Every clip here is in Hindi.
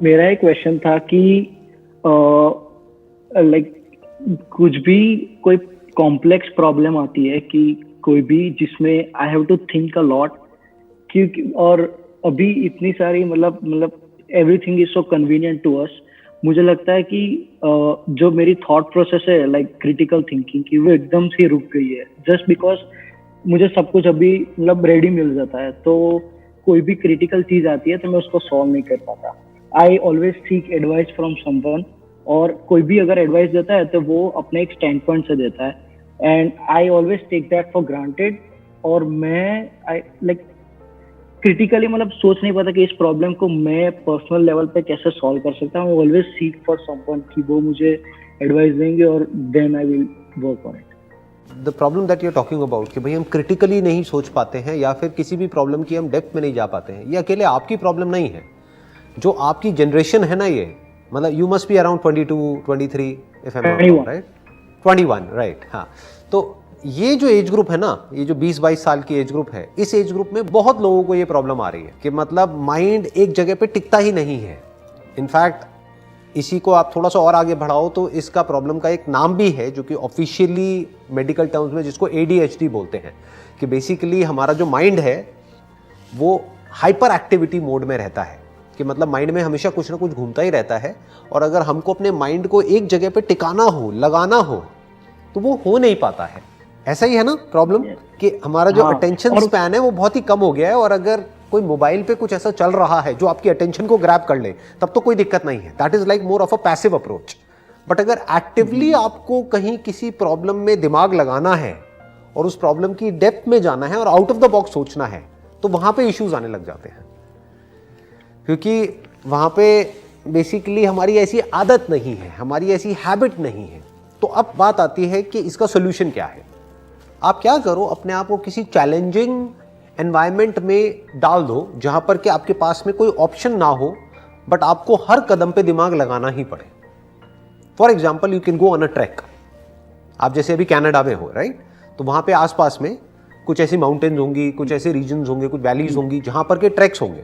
मेरा एक क्वेश्चन था कि लाइक कुछ भी कोई कॉम्प्लेक्स प्रॉब्लम आती है कि कोई भी जिसमें I have to think a lot, क्योंकि और अभी इतनी सारी मतलब everything is so convenient to us. मुझे लगता है कि जो मेरी थॉट प्रोसेस है लाइक क्रिटिकल थिंकिंग की, वो एकदम से रुक गई है जस्ट बिकॉज मुझे सब कुछ अभी मतलब रेडी मिल जाता है। तो कोई भी क्रिटिकल चीज आती है तो मैं उसको सॉल्व नहीं कर पाता। I always seek advice from someone, और कोई भी अगर एडवाइस देता है तो वो अपने एक स्टैंड पॉइंट से देता है and I always take that for granted. और मैं आई लाइक क्रिटिकली मतलब सोच नहीं पाता कि इस प्रॉब्लम को मैं पर्सनल लेवल पे कैसे सॉल्व कर सकता हूँ। ऑलवेज सीक फॉर समवन कि वो मुझे एडवाइस देंगे और then I will work on it. The problem that you are talking about कि भाई हम क्रिटिकली नहीं सोच पाते हैं या फिर किसी भी प्रॉब्लम की हम डेप्थ में नहीं जा पाते हैं, ये अकेले आपकी प्रॉब्लम नहीं है। जो आपकी जनरेशन है ना, ये मतलब you must be around 22, 23 if I am not wrong, right? 21, right. हाँ, तो ये जो एज ग्रुप है ना, ये जो 20-22 साल की एज ग्रुप है, इस एज ग्रुप में बहुत लोगों को ये प्रॉब्लम आ रही है कि मतलब माइंड एक जगह पे टिकता ही नहीं है। इनफैक्ट इसी को आप थोड़ा सा और आगे बढ़ाओ तो इसका प्रॉब्लम का एक नाम भी है जो कि ऑफिशियली मेडिकल टर्म्स में जिसको ADHD बोलते हैं, कि बेसिकली हमारा जो माइंड है वो हाइपर एक्टिविटी मोड में रहता है, कि मतलब माइंड में हमेशा कुछ ना कुछ घूमता ही रहता है। और अगर हमको अपने माइंड को एक जगह पे टिकाना हो, लगाना हो, तो वो हो नहीं पाता है। ऐसा ही है ना प्रॉब्लम, कि हमारा जो अटेंशन स्पैन है वो बहुत ही कम हो गया है। और अगर कोई मोबाइल पे कुछ ऐसा चल रहा है जो आपकी अटेंशन को ग्रैब कर ले, तब तो कोई दिक्कत नहीं है, that is like more of a passive approach. But अगर एक्टिवली आपको कहीं किसी प्रॉब्लम में दिमाग लगाना है और उस प्रॉब्लम की डेप्थ में जाना है और आउट ऑफ द बॉक्स सोचना है, तो वहां पे इश्यूज आने लग जाते हैं, क्योंकि वहां पे बेसिकली हमारी ऐसी आदत नहीं है, हमारी ऐसी हैबिट नहीं है। तो अब बात आती है कि इसका सोल्यूशन क्या है। आप क्या करो, अपने आप को किसी चैलेंजिंग एनवायरनमेंट में डाल दो जहां पर कि आपके पास में कोई ऑप्शन ना हो, बट आपको हर कदम पे दिमाग लगाना ही पड़े। For example, you can go on a track. आप जैसे अभी कनाडा में हो, राइट? तो वहां पे आसपास में कुछ ऐसी माउंटेन्स होंगी, कुछ ऐसे रीजन्स होंगे, कुछ वैलीज होंगी जहां पर के ट्रैक्स होंगे।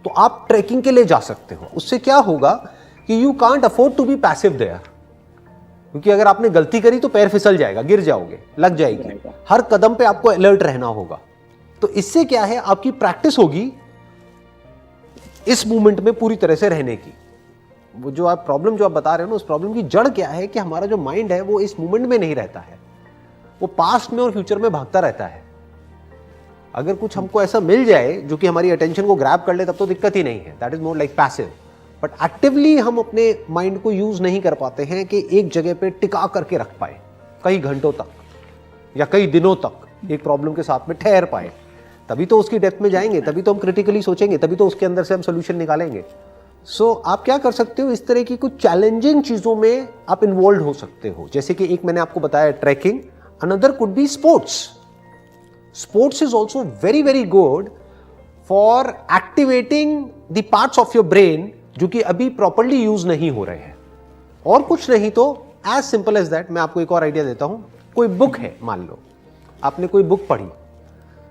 तो आप ट्रैकिंग के लिए जा सकते हो। उससे क्या होगा कि you can't afford to be passive there, क्योंकि अगर आपने गलती करी तो पैर फिसल जाएगा, गिर जाओगे, लग जाएगी। हर कदम पे आपको अलर्ट रहना होगा। तो इससे क्या है, आपकी प्रैक्टिस होगी इस मूवमेंट में पूरी तरह से रहने की। वो जो आप प्रॉब्लम जो आप बता रहे हो ना, उस प्रॉब्लम की जड़ क्या है कि हमारा जो माइंड है वो इस मूवमेंट में नहीं रहता है, वो पास्ट में और फ्यूचर में भागता रहता है। अगर कुछ हमको ऐसा मिल जाए जो कि हमारी अटेंशन को ग्रैब कर ले, तब तो दिक्कत ही नहीं है, that is more like passive. But actively हम अपने माइंड को यूज नहीं कर पाते हैं कि एक जगह पे टिका करके रख पाए कई घंटों तक या कई दिनों तक एक प्रॉब्लम के साथ में ठहर पाए। तभी तो उसकी डेप्थ में जाएंगे, तभी तो हम क्रिटिकली सोचेंगे, तभी तो उसके अंदर से हम सोल्यूशन निकालेंगे। सो आप क्या कर सकते हो, इस तरह की कुछ चैलेंजिंग चीजों में आप इन्वॉल्व हो सकते हो। जैसे कि एक मैंने आपको बताया trekking, another could be sports. Sports is also very very good for activating the parts of your brain जो कि अभी प्रॉपरली यूज नहीं हो रहे हैं। और कुछ नहीं तो एज सिंपल एज दैट, मैं आपको एक और आइडिया देता हूं। कोई बुक है, मान लो आपने कोई बुक पढ़ी,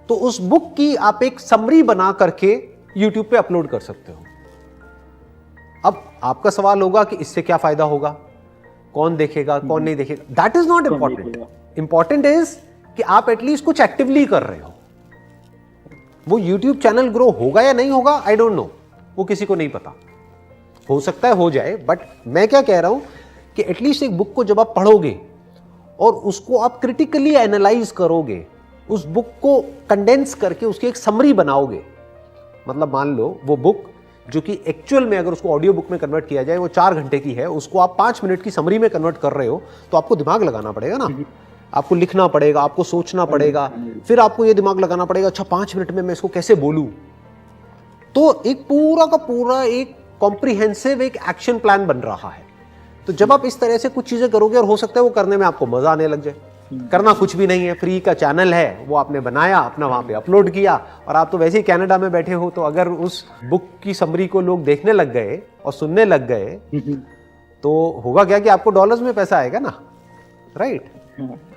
तो उस बुक की आप एक समरी बना करके यूट्यूब पे अपलोड कर सकते हो। अब आपका सवाल होगा कि इससे क्या फायदा होगा, कौन देखेगा, कौन नहीं देखेगा। That is not important. Important is कि आप एटलीस्ट कुछ एक्टिवली कर रहे हो। वो यूट्यूब चैनल ग्रो होगा या नहीं होगा, आई डोंट नो, वो किसी को नहीं पता। हो सकता है हो जाए, बट मैं क्या कह रहा हूं कि एटलीस्ट एक बुक को जब आप पढ़ोगे और उसको आप क्रिटिकली एनालाइज करोगे, उस बुक को कंडेंस करके उसकी एक समरी बनाओगे। मतलब मान लो वो बुक जो कि एक्चुअल में अगर उसको ऑडियो बुक में कन्वर्ट किया जाए वो 4 घंटे की है, उसको आप 5 मिनट की समरी में कन्वर्ट कर रहे हो, तो आपको दिमाग लगाना पड़ेगा ना, आपको लिखना पड़ेगा, आपको सोचना पड़ेगा, फिर आपको ये दिमाग लगाना पड़ेगा अच्छा 5 मिनट में मैं इसको कैसे बोलूं। तो एक पूरा का पूरा एक कॉम्प्रिहेंसिव एक एक्शन प्लान बन रहा है। तो जब आप इस तरह से कुछ चीजें करोगे, और हो सकता है वो करने में आपको मजा आने लग जाए। करना कुछ भी नहीं है, फ्री का चैनल है, वो आपने बनाया, अपना वहां पे अपलोड किया, और आप तो वैसे ही कनाडा में बैठे हो, तो अगर उस बुक की समरी को लोग देखने लग गए और सुनने लग गए, तो होगा क्या कि आपको डॉलर्स में पैसा आएगा ना, राइट?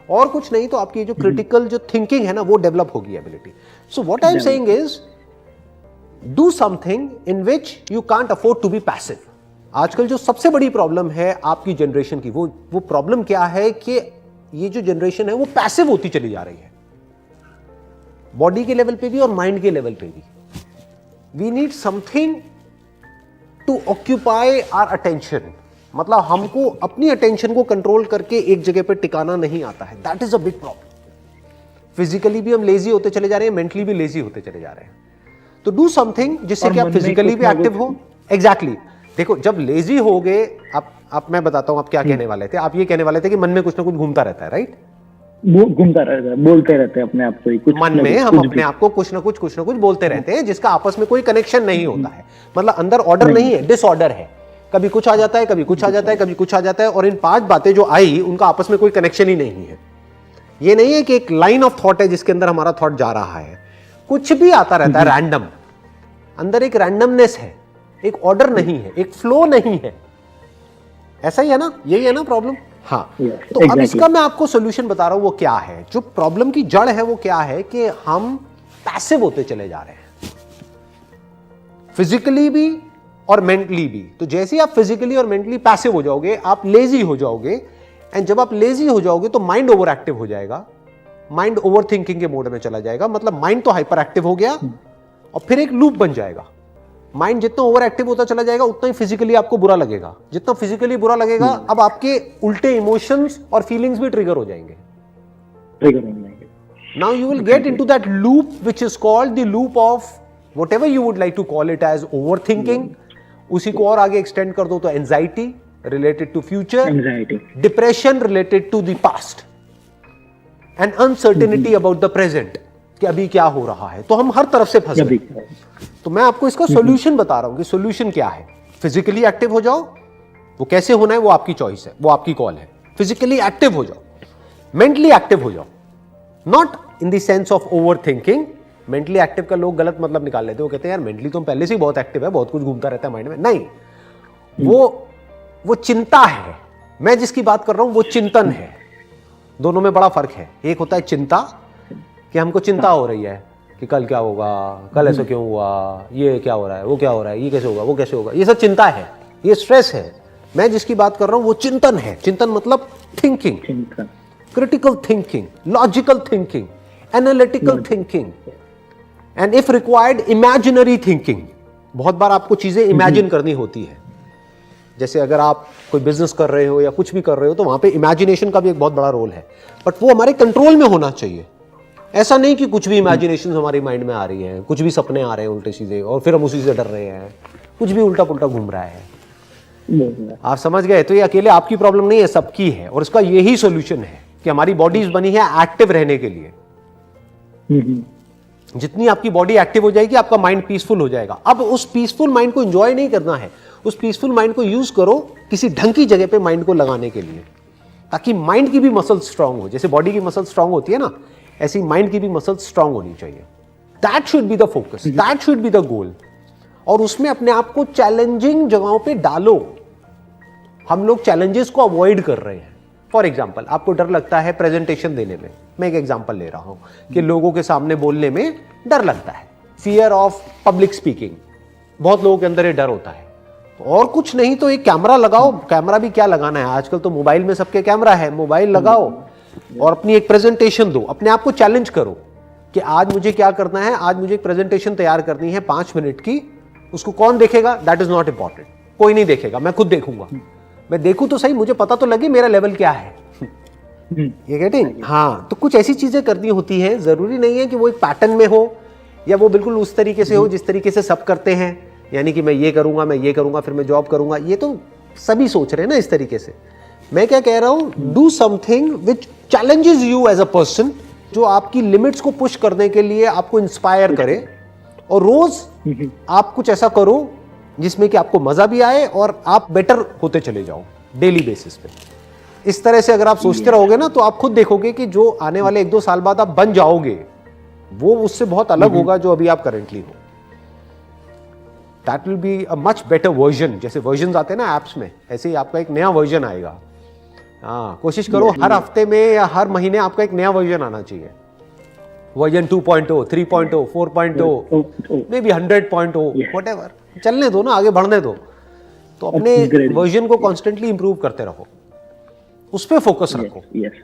और कुछ नहीं तो आपकी जो क्रिटिकल जो थिंकिंग है ना, वो डेवलप होगी ability. So what I am saying is do something in which you can't afford to be passive. आजकल जो सबसे बड़ी प्रॉब्लम है आपकी जनरेशन की, वो प्रॉब्लम क्या है कि ये जो जनरेशन है वो पैसिव होती चली जा रही है, बॉडी के लेवल पे भी और माइंड के लेवल पे भी। We need something to occupy our attention, मतलब हमको अपनी अटेंशन को कंट्रोल करके एक जगह पे टिकाना नहीं आता है। That is a big problem. Physically भी हम लेजी होते चले जा रहे हैं, मेंटली भी लेजी होते चले जा रहे हैं। तो डू समथिंग जिससे कि आप फिजिकली भी एक्टिव हो। एग्जैक्टली देखो, जब लेजी हो गए आप मैं बताता हूं आप क्या कहने वाले थे। आप ये कहने वाले थे कि मन में कुछ ना कुछ घूमता रहता है, राइट? वो घूमता रहता है, बोलते रहते हैं अपने आप को ही कुछ मन में, हम अपने आप को कुछ ना कुछ बोलते रहते हैं जिसका आपस में कोई कनेक्शन नहीं होता है। मतलब अंदर ऑर्डर नहीं है, डिसऑर्डर है। कभी कुछ आ जाता है, कभी कुछ आ जाता है, कभी कुछ आ जाता है, और इन 5 बातें जो आई उनका आपस में कोई कनेक्शन ही नहीं है। ये नहीं है कि एक लाइन ऑफ थॉट है जिसके अंदर हमारा थॉट जा रहा है, कुछ भी आता रहता है रैंडम। अंदर एक रैंडमनेस है, एक ऑर्डर नहीं है, एक फ्लो नहीं है। ऐसा ही है ना, यही है ना प्रॉब्लम? हाँ। तो अब इसका मैं आपको सॉल्यूशन बता रहा हूं। वो क्या है? जो प्रॉब्लम की जड़ है वो क्या है कि हम पैसिव होते चले जा रहे हैं, फिजिकली भी और मेंटली भी। तो जैसे ही आप फिजिकली और मेंटली पैसिव हो जाओगे, आप लेजी हो जाओगे, एंड जब आप लेजी हो जाओगे तो माइंड ओवर एक्टिव हो जाएगा, माइंड ओवर थिंकिंग के मोड में चला जाएगा। मतलब माइंड तो हाइपर एक्टिव हो गया और फिर एक लूप बन जाएगा। माइंड जितना ओवर एक्टिव होता चला जाएगा उतना ही फिजिकली आपको बुरा लगेगा। जितना फिजिकली बुरा लगेगा, अब आपके उल्टे इमोशंस और फीलिंग्स भी ट्रिगर हो जाएंगे। Now you will get into that loop which is called the loop of whatever you would like to call it as overthinking. उसी को और आगे एक्सटेंड कर दो तो anxiety related to future, depression related to the past, and uncertainty about the present कि अभी क्या हो रहा है। तो हम हर तरफ से फंस गए। तो मैं आपको इसका सॉल्यूशन बता रहा हूं कि सॉल्यूशन क्या है। फिजिकली एक्टिव हो जाओ, वो कैसे होना है वो आपकी चॉइस है, वो आपकी कॉल है। फिजिकली एक्टिव हो जाओ, मेंटली एक्टिव हो जाओ, not in the sense of over thinking. Mentally active का लोग गलत मतलब निकाल लेते हैं। वो कहते हैं यार मेंटली तो पहले से ही बहुत एक्टिव है, बहुत कुछ घूमता रहता है माइंड में। नहीं, वो चिंता है। मैं जिसकी बात कर रहा हूं वो चिंतन है। दोनों में बड़ा फर्क है। एक होता है चिंता, कि हमको चिंता हो रही है कि कल क्या होगा, कल ऐसा क्यों हुआ, ये क्या हो रहा है, वो क्या हो रहा है, ये कैसे होगा, वो कैसे होगा। ये सब चिंता है, ये स्ट्रेस है। मैं जिसकी बात कर रहा हूं वो चिंतन है। चिंतन मतलब thinking, critical thinking, logical thinking, analytical thinking, and if required imaginary thinking. बहुत बार आपको चीजें इमेजिन करनी होती है। जैसे अगर आप कोई बिजनेस कर रहे हो या कुछ भी कर रहे हो तो वहां पे इमेजिनेशन का भी एक बहुत बड़ा रोल है, बट वो हमारे कंट्रोल में होना चाहिए। ऐसा नहीं कि कुछ भी इमेजिनेशन हमारी माइंड में आ रही है, कुछ भी सपने आ रहे हैं उल्टे सीधे और फिर हम उसी से डर रहे हैं, कुछ भी उल्टा पुल्टा घूम रहा है। आप समझ गए? तो ये अकेले आपकी प्रॉब्लम नहीं है, सबकी है। और इसका यही सॉल्यूशन है कि हमारी बॉडीज बनी है एक्टिव रहने के लिए। जितनी आपकी बॉडी एक्टिव हो जाएगी आपका माइंड पीसफुल हो जाएगा। अब उस पीसफुल माइंड को एंजॉय नहीं करना है, उस पीसफुल माइंड को यूज करो किसी ढंग की जगह पे माइंड को लगाने के लिए, ताकि माइंड की भी मसल स्ट्रांग हो। जैसे बॉडी की मसल स्ट्रांग होती है ना, ऐसी माइंड की भी मसल स्ट्रांग होनी चाहिए। That should be the focus, that should be the goal. और उसमें अपने आप को चैलेंजिंग जगहों पे डालो। हम लोग चैलेंजेस को अवॉइड कर रहे हैं। फॉर एग्जाम्पल, आपको डर लगता है प्रेजेंटेशन देने में। मैं एक एग्जाम्पल ले रहा हूं कि लोगों के सामने बोलने में डर लगता है, फियर ऑफ पब्लिक स्पीकिंग। बहुत लोगों के अंदर ये डर होता है। और कुछ नहीं तो एक कैमरा लगाओ। कैमरा भी क्या लगाना है, आजकल तो मोबाइल में सबके कैमरा है। मोबाइल लगाओ और अपनी एक प्रेजेंटेशन दो। अपने आप को चैलेंज करो कि आज मुझे क्या करना है। आज मुझे एक प्रेजेंटेशन तैयार करनी है 5 मिनट की। उसको कौन देखेगा, दैट इज नॉट इंपॉर्टेंट। कोई नहीं देखेगा, मैं खुद देखूंगा। मैं देखूं तो सही, मुझे पता तो लगे मेरा लेवल क्या है। ये गेटिंग? हाँ, तो कुछ ऐसी चीजें करनी होती हैं। जरूरी नहीं है कि वो एक पैटर्न में हो या वो बिल्कुल उस तरीके से हो जिस तरीके से सब करते हैं। यानी कि मैं ये करूंगा, मैं ये करूंगा, फिर मैं जॉब करूंगा। ये तो सभी सोच रहे हैं ना इस तरीके से। मैं क्या कह रहा हूं, do something which challenges you as a person, जो आपकी लिमिट्स को पुश करने के लिए आपको इंस्पायर करे। और रोज आप कुछ ऐसा करो जिसमें कि आपको मजा भी आए और आप बेटर होते चले जाओ डेली बेसिस पे। इस तरह से अगर आप सोचते रहोगे ना, तो आप खुद देखोगे कि जो आने वाले 1-2 साल बाद आप बन जाओगे वो उससे बहुत अलग होगा जो अभी आप करेंटली हो। That will be a much better version. जैसे वर्जन आते हैं ना एप्स में, ऐसे ही आपका एक नया वर्जन आएगा। हाँ, कोशिश करो हर हफ्ते में या हर महीने आपका एक नया वर्जन आना चाहिए। वर्जन 2.0, 3.0, 4.0, मे बी 100.0, व्हाटएवर, चलने दो ना, आगे बढ़ने दो। तो अपने वर्जन को कॉन्स्टेंटली इंप्रूव करते रहो, उस पर फोकस रखो। Yes.